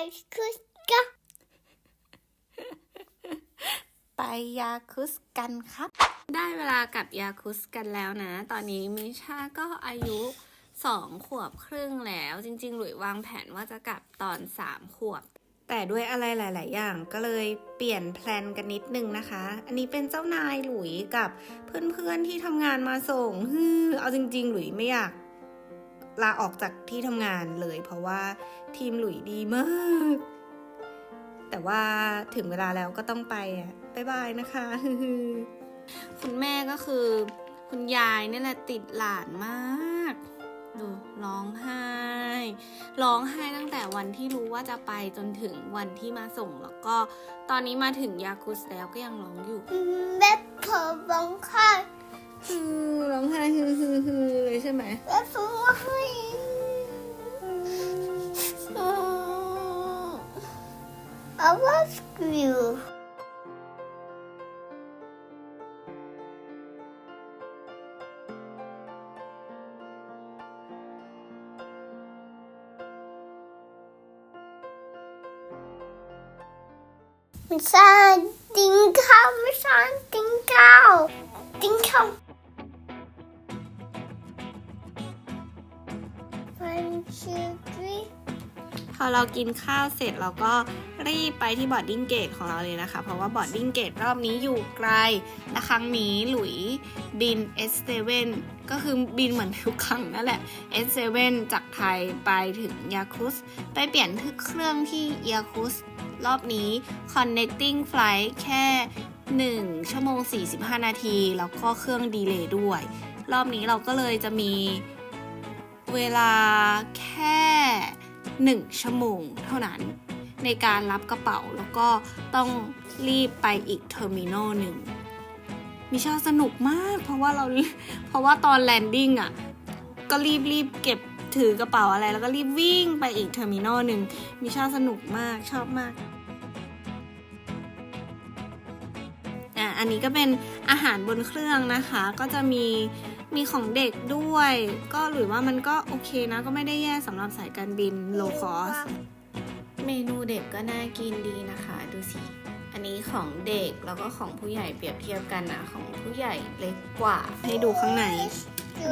คุสก็ไปยาคุสกันครับได้เวลากับยาคุสกันแล้วนะตอนนี้มิชาก็อายุ2 ขวบครึ่งแล้วจริงๆหลุยวางแผนว่าจะกลับตอน3 ขวบแต่ด้วยอะไรหลายๆอย่างก็เลยเปลี่ยนแพลนกันนิดนึงนะคะอันนี้เป็นเจ้านายหลุยกับเพื่อนๆที่ทำงานมาส่งเอาจริงๆหลุยไม่อยากลาออกจากที่ทำงานเลยเพราะว่าทีมหลุยดีมากแต่ว่าถึงเวลาแล้วก็ต้องไปบ๊ายบายนะคะ คุณแม่ก็คือคุณยายนี่แหละติดหลานมากดูร้องไห้ตั้งแต่วันที่รู้ว่าจะไปจนถึงวันที่มาส่งแล้วก็ตอนนี้มาถึงยาคุสแล้วก็ยังร้องอยู่แม่พอร้องไห้ร้องไห้เลยใช่ไหมแม่ร้องไห้I love youไม่ใช่ติ้งข้าวไม่ใช่ติ้งข้าวone two three พอเรากินข้าวเสร็จเราก็รีบไปที่บอร์ดดิ้งเกตของเราเลยนะคะเพราะว่าบอร์ดดิ้งเกตรอบนี้อยู่ไกลและครั้งนี้หลุยบิน S7 ก็คือบินเหมือนทุกครั้งนั่นแหละ S7 จากไทยไปถึงยาคุสไปเปลี่ยนเครื่องที่ยาคุสรอบนี้ connecting flight แค่1 ชั่วโมง 45 นาทีแล้วก็เครื่องดีเลย์ด้วยรอบนี้เราก็เลยจะมีเวลาแค่1 ชั่วโมงเท่านั้นในการรับกระเป๋าแล้วก็ต้องรีบไปอีกเทอร์มินอลหนึ่งมิชาสนุกมากเพราะว่าตอนแลนดิ้งก็รีบเก็บถือกระเป๋าอะไรแล้วก็รีบวิ่งไปอีกเทอร์มินอลหนึ่งมิชาสนุกมากชอบมากอันนี้ก็เป็นอาหารบนเครื่องนะคะก็จะมีของเด็กด้วยก็หรือว่ามันก็โอเคนะก็ไม่ได้แย่สำหรับสายการบินโลคอสเมนูเด็กก็น่ากินดีนะคะดูสิอันนี้ของเด็กแล้วก็ของผู้ใหญ่เปรียบเทียบกันนะของผู้ใหญ่เล็กกว่าให้ดูข้างใน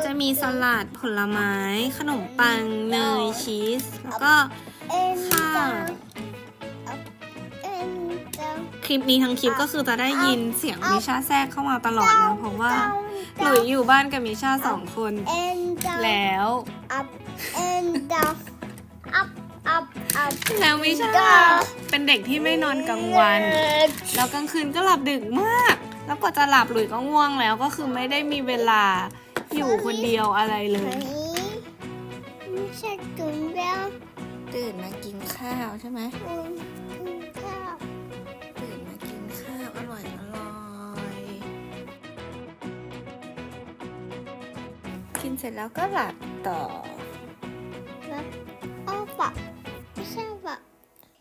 จะมีสลัดผลไม้ขนมปังเนยชีสแล้วก็ข้าวคลิปนี้ทั้งคลิปก็คือจะได้ยินเสียงมิชาแทรกเข้ามาตลอดนะเพราะว่าหลุยอยู่บ้านกับมิชา2 คนแล้วมิชาเป็นเด็กที่ไม่นอนกลางวันแล้วกลางคืนก็หลับดึกมากแล้วกว่าจะหลับหลุยก็ง่วงแล้วก็คือไม่ได้มีเวลาอยู่คนเดียวอะไรเลยมิชาตื่นมากินข้าวใช่ไหมตื่นมากินข้าวอร่อยกินเสร็จแล้วก็หลับต่อไม่ใช่ปะ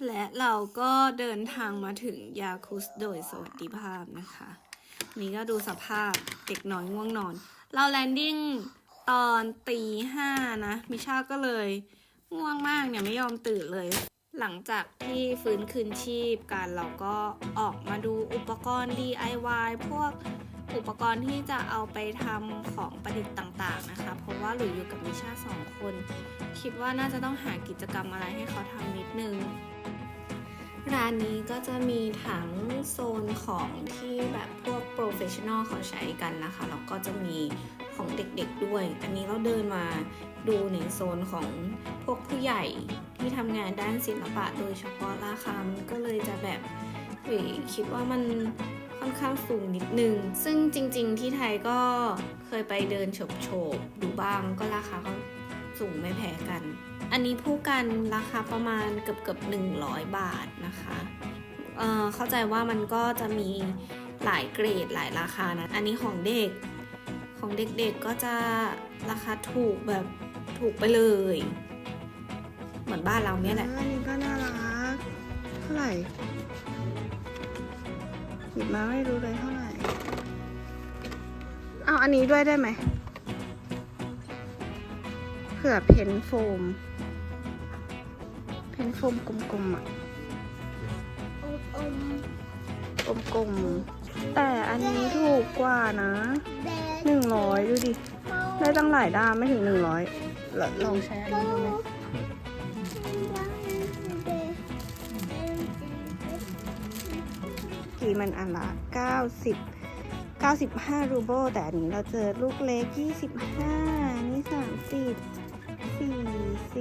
และเราก็เดินทางมาถึงยาคุสโดยสวัสดิภาพนะคะนี่ก็ดูสภาพเด็กน้อยง่วงนอนเราแลนดิ้งตอนตี 5นะมิชาก็เลยง่วงมากเนี่ยไม่ยอมตื่นเลยหลังจากที่ฟื้นคืนชีพกันเราก็ออกมาดูอุปกรณ์ DIY พวกอุปกรณ์ที่จะเอาไปทำของประดิษฐ์ต่างๆนะคะเพราะว่าหลุยอยู่กับมิชา2 คนคิดว่าน่าจะต้องหากิจกรรมอะไรให้เขาทำนิดนึงร้านนี้ก็จะมีทั้งโซนของที่แบบพวกโปรเฟชชั่นอลเขาใช้กันนะคะแล้วก็จะมีของเด็กๆด้วยอันนี้เราเดินมาดูในโซนของพวกผู้ใหญ่ที่ทำงานด้านศิลปะโดยเฉพาะราคามันก็เลยจะแบบคิดว่ามันค่อนข้างสูงนิดนึงซึ่งจริงๆที่ไทยก็เคยไปเดินโฉบดูบ้างก็ราคาก็สูงไม่แพ้กันอันนี้ผู้กันราคาประมาณเกือบ100 บาทนะคะเข้าใจว่ามันก็จะมีหลายเกรดหลายราคานะอันนี้ของเด็กๆก็จะราคาถูกแบบถูกไปเลยเหมือนบ้านเราเนี่ยแหละอันนี้ก็น่ารักเท่าไหร่หยิบมาไม่รู้เลยเท่าไหร่เอาอันนี้ด้วยได้ไหมเผื่อเพนโฟม เป็นโฟมกลมๆอ่ะ กลมๆ แต่อันนี้ถูกกว่านะ 100 ดูดิ ได้ตั้งหลายด้ามไม่ถึง 100ลองใช้อันนี้ดูไหมกี่มันอันละ95 รูเบิลแต่อันนี้เราเจอลูกเล็ก 25 นี่ 30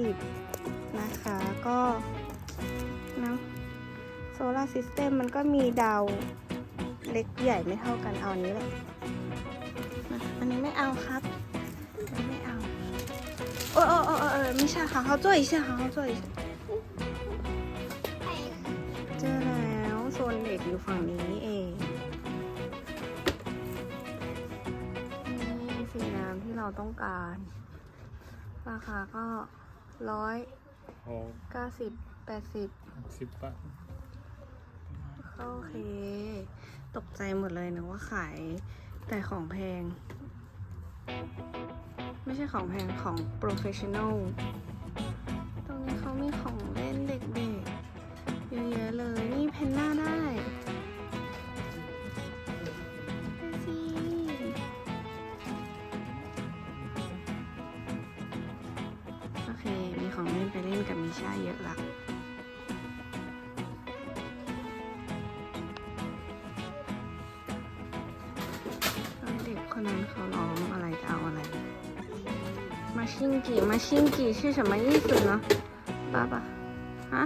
40 นะคะ ก็นะโซลาร์ซิสเต็มมันก็มีดาวเล็กใหญ่ไม่เท่ากันเอาอันนี้แหละนะอันนี้ไม่เอาครับอันนี้ไม่เอาโอ้ไม่ใช่ค่ะเขา做一下เขา做一下เจอแล้วโซนเด็กอยู่ฝั่งนี้เองนี่สีน้ำที่เราต้องการราคาก็10 บาท โอเค ตกใจหมดเลยนะว่าขายแต่ของแพง ไม่ใช่ของแพงของ professional ตรงนี้เขามีของเล่นเด็กๆ เยอะแยะเลย นี่เพนหน้าได้ดูสิโอเค มีของเล่นไปเล่นกับมิชาเยอะละคนนั้นเขาร้องอะไรจะเอาอะไรมาชิงกิ是什么意思呢爸爸ฮะ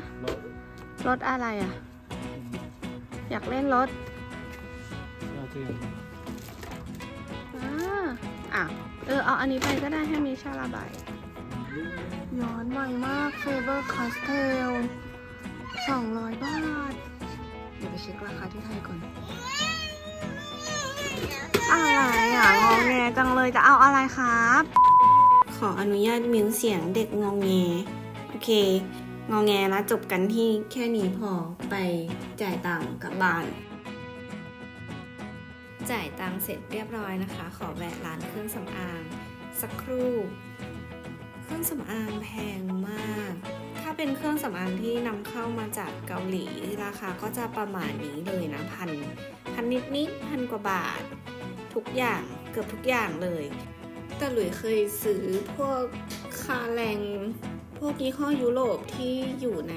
รถอะไรอ่ะอยากเล่นรถเอาอันนี้ไปก็ได้ให้มีชาระบายย้อนวัยมากเฟเบอร์คาสเทล200 บาทเดี๋ยวไปเช็คราคาที่ไทยก่อนอะไรอ่ะงงแงจังเลยจะเอาอะไรครับ ขออนุญาตมิวเสียงเด็กงองแงโอเคงองแงแล้วจบกันที่แค่นี้พอไปจ่ายตังค์กลับบ้าน จ่ายตังค์เสร็จเรียบร้อยนะคะ ขอแวะร้านเครื่องสำอางสักครู่ เครื่องสำอางแพงมาก ถ้าเป็นเครื่องสำอางที่นำเข้ามาจากเกาหลีราคาก็จะประมาณนี้เลยนะพันนิดพันกว่าบาททุกอย่างเกือบทุกอย่างเลยแต่หลุยเคยซื้อพวกคาแรงพวกยี่ห้อยุโรปที่อยู่ใน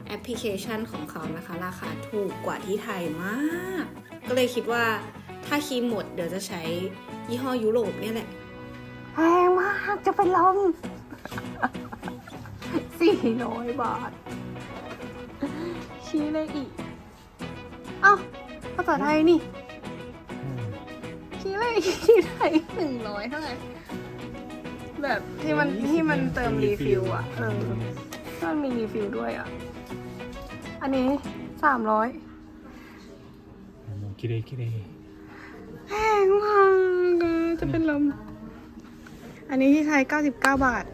แอปพลิเคชันของเขานะคะราคาถูกกว่าที่ไทยมากก็เลยคิดว่าถ้าครีมหมดเดี๋ยวจะใช้ยี่ห้อยุโรปเนี่ยแหละแพงมากจะเป็นลม400 บาทชี้เลขอีกเอ้าภาษาไทยนี่ชี้เลขที่ไทย100เท่าไหร่แบบที่มันเติมรีฟิลอ่ะมันมีรีฟิลด้วยอ่ะอันนี้300きれいแพงมากจะเป็นลมอันนี้ที่ไทย99 บาท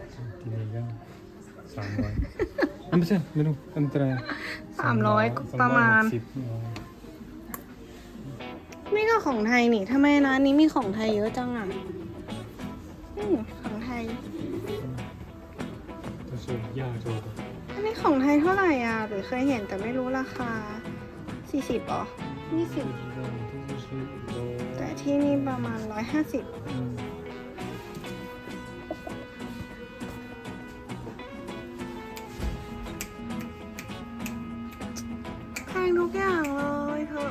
300ไม่ใช่ไม่รู้อันตราย300ประมาณนี่ก็ของไทยนี่ทำไมร้านนี้มีของไทยเยอะจังอ่ะของไทยอันนี้ของไทยเท่าไหร่อ่ะหรือเคยเห็นแต่ไม่รู้ราคา40หรอ20แต่ที่นี่ประมาณ150แพงทุกอย่างเลยเธอ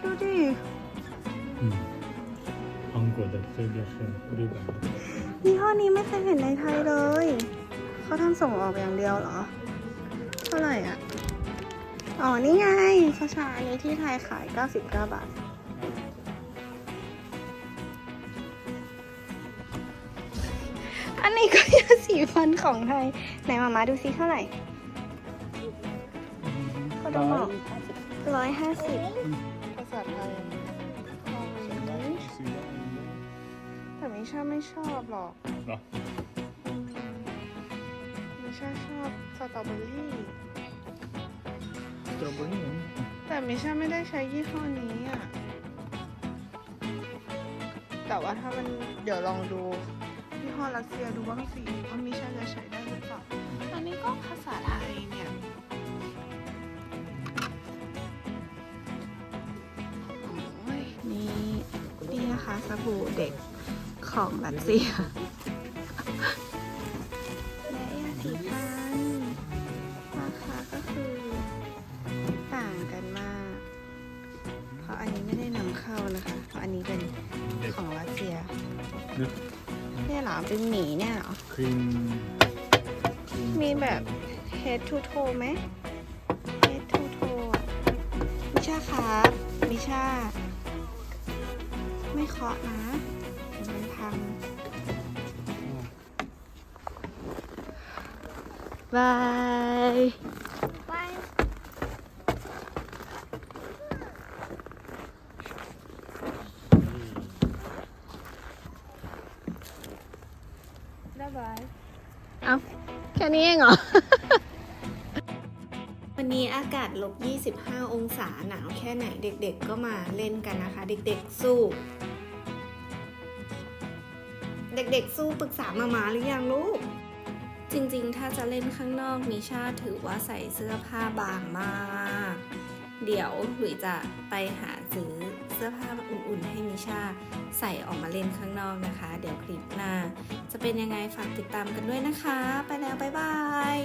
ดูดิ韓国的这个是日本的ยี่ห้อนี้ไม่เคยเห็นในไทยเลยเขาทำส่งออกอย่างเดียวเหรอเท่าไหร่อ่ะอ๋อนี่ไงเขาชาอันนี้ที่ไทยขาย99 บาทอันนี้ก็ยาสีฟันของไทยไหนมาดูซิเท่าไหร่เขาต้องบอก150ภาษาไทยแต่มิชาไม่ชอบหรอกมิชาชอบสตรอเบอรี่แต่มิชาไม่ได้ใช้ยี่ห้อนี้อ่ะแต่ว่าถ้ามันเดี๋ยวลองดู ยี่ห้อรัสเซียดูบ้างสิว่ามิชาจะใช้ได้หรือเปล่าอันนี้ก็ภาษาไทยเนี่ยโอ้ยนี่นะคะสบู่เด็กของรัสเซียและยาสีฟันราคาก็คือต่างกันมาก เพราะอันนี้ไม่ได้นำเข้านะคะ เพราะอันนี้เป็นของรัสเซีย เนี่ยเหรอ เป็นหมีเนี่ยเหรอ Cream. มีแบบ head to toe ไหม head to toe อะมิชาครับมิชา ไม่เคาะนะเดี๋ยวมันพังบาย ไป บ๊ายบาย เอาแค่นี้เองเหรอ วันนี้อากาศลบ 25 องศาหนาวแค่ไหนเด็กๆก็มาเล่นกันนะคะ เด็กๆสู้ เด็กๆสู้ปรึกษามาหรือยังลูก จริงๆ ถ้าจะเล่นข้างนอกมิชาถือว่าใส่เสื้อผ้าบางมาก เดี๋ยวหลุยจะไปหาซื้อเสื้อผ้าอุ่นๆให้มิชาใส่ออกมาเล่นข้างนอกนะคะ เดี๋ยวคลิปหน้าจะเป็นยังไงฝากติดตามกันด้วยนะคะ ไปแล้วบ๊ายบาย